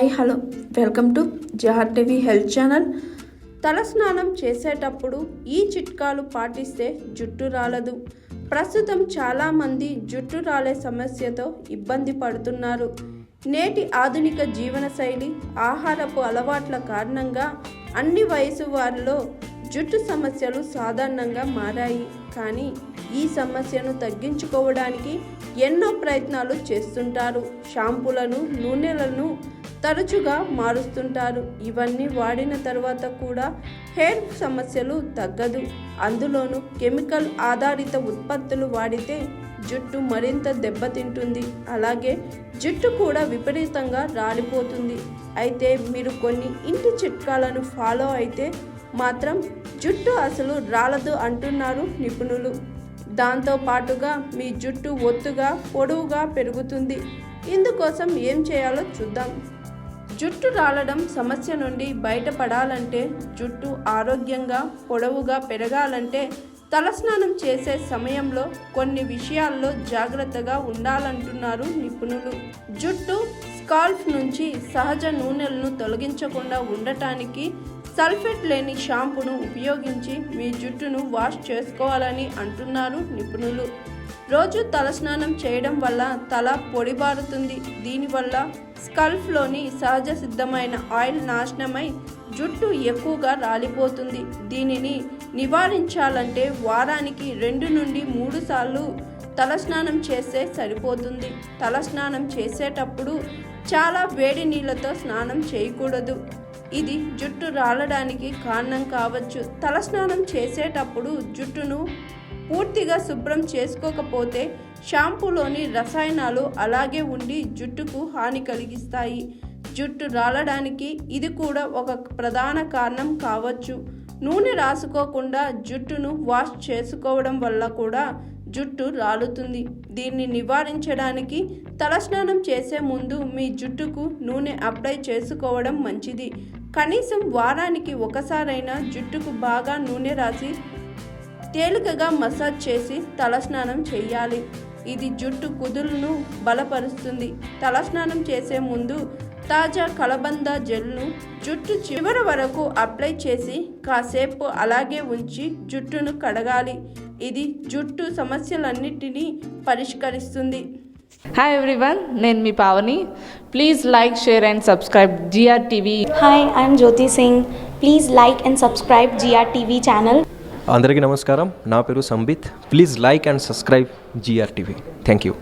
Hi hello welcome to జహర్ TV health channel. తలస్నానం చేసేటప్పుడు ఈ చిట్కాలు పాటిస్తే జుట్టు రాలదు. ప్రస్తుతం చాలామంది జుట్టు రాలే సమస్యతో ఇబ్బంది పడుతున్నారు. నేటి ఆధునిక జీవనశైలి, ఆహారపు అలవాట్ల కారణంగా అన్ని వయసు వారిలో జుట్టు సమస్యలు సాధారణంగా మారాయి. కానీ ఈ సమస్యను తగ్గించుకోవడానికి ఎన్నో ప్రయత్నాలు చేస్తుంటారు. షాంపూలను, నూనెలను తరచుగా మారుస్తుంటారు. ఇవన్నీ వాడిన తర్వాత కూడా హెయిర్ సమస్యలు తగ్గదు. అందులోనూ కెమికల్ ఆధారిత ఉత్పత్తులు వాడితే జుట్టు మరింత దెబ్బతింటుంది. అలాగే జుట్టు కూడా విపరీతంగా రాలిపోతుంది. అయితే మీరు కొన్ని ఇంటి చిట్కాలను ఫాలో అయితే మాత్రం జుట్టు అసలు రాలదు అంటున్నారు నిపుణులు. దాంతో పాటుగా మీ జుట్టు ఒత్తుగా, పొడవుగా పెరుగుతుంది. ఇందుకోసం ఏం చేయాలో చూద్దాం. జుట్టు రాలడం సమస్య నుండి బయటపడాలంటే, జుట్టు ఆరోగ్యంగా, పొడవుగా పెరగాలంటే తలస్నానం చేసే సమయంలో కొన్ని విషయాల్లో జాగ్రత్తగా ఉండాలంటున్నారు నిపుణులు. జుట్టు స్కాల్ప్ నుంచి సహజ నూనెలను తొలగించకుండా ఉండటానికి సల్ఫేట్ లేని షాంపూను ఉపయోగించి మీ జుట్టును వాష్ చేసుకోవాలని అంటున్నారు నిపుణులు. రోజు తలస్నానం చేయడం వల్ల తల పొడిబారుతుంది. దీనివల్ల స్కల్ప్లోని సహజ సిద్ధమైన ఆయిల్ నాశనమై జుట్టు ఎక్కువగా రాలిపోతుంది. దీనిని నివారించాలంటే వారానికి 2 నుండి 3 సార్లు తలస్నానం చేస్తే సరిపోతుంది. తలస్నానం చేసేటప్పుడు చాలా వేడి నీళ్ళతో స్నానం చేయకూడదు. ఇది జుట్టు రాలడానికి కారణం కావచ్చు. తలస్నానం చేసేటప్పుడు జుట్టును పూర్తిగా శుభ్రం చేసుకోకపోతే షాంపూలోని రసాయనాలు అలాగే ఉండి జుట్టుకు హాని కలిగిస్తాయి. జుట్టు రాలడానికి ఇది కూడా ఒక ప్రధాన కారణం కావచ్చు. నూనె రాసుకోకుండా జుట్టును వాష్ చేసుకోవడం వల్ల కూడా జుట్టు రాలుతుంది. దీన్ని నివారించడానికి తలస్నానం చేసే ముందు మీ జుట్టుకు నూనె అప్లై చేసుకోవడం మంచిది. కనీసం వారానికి ఒకసారైనా జుట్టుకు బాగా నూనె రాసి తేలికగా మసాజ్ చేసి తలస్నానం చేయాలి. ఇది జుట్టు కుదులను బలపరుస్తుంది. తలస్నానం చేసే ముందు తాజా కలబంద జెల్ను జుట్టు చివరి వరకు అప్లై చేసి కాసేపు అలాగే ఉంచి జుట్టును కడగాలి. ఇది జుట్టు సమస్యలన్నిటినీ పరిష్కరిస్తుంది. హాయ్ ఎవ్రీవన్, నేను మీ Pavani. Please like, share and subscribe GR TV. Hi, I'm Jyoti Singh. Please like and subscribe GR TV channel. అందరికీ నమస్కారం. నా పేరు Sambit. Please like and subscribe GR TV. Thank you.